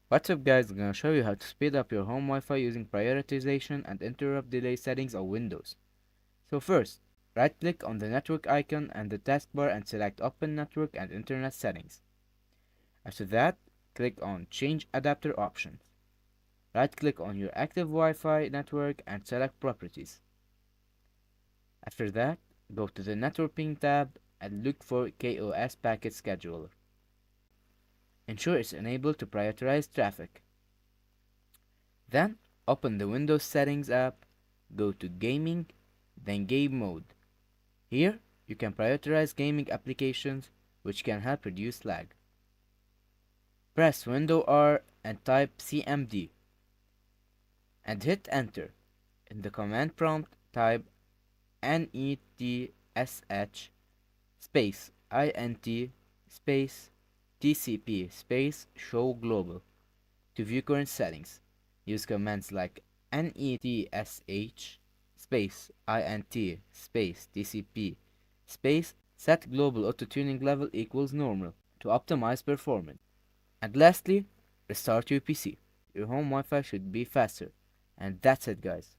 What's up guys, I'm gonna show you how to speed up your home Wi-Fi using prioritization and interrupt delay settings on Windows. So first, right click on the network icon and the taskbar and select Open Network and Internet Settings. After that, click on Change Adapter Options. Right click on your active Wi-Fi network and select Properties. After that, go to the Networking tab and look for QoS Packet Scheduler. Ensure it's enabled to prioritize traffic. Then, open the Windows Settings app, go to Gaming, then Game Mode. Here, you can prioritize gaming applications, which can help reduce lag. Press Window R and type CMD, and hit Enter. In the command prompt, type NETSH space INT space TCP space show global to view current settings. Use commands like netsh space int space tcp space set global auto tuning level equals normal to optimize performance. And lastly, restart your PC. Your home Wi-Fi should be faster. And that's it guys.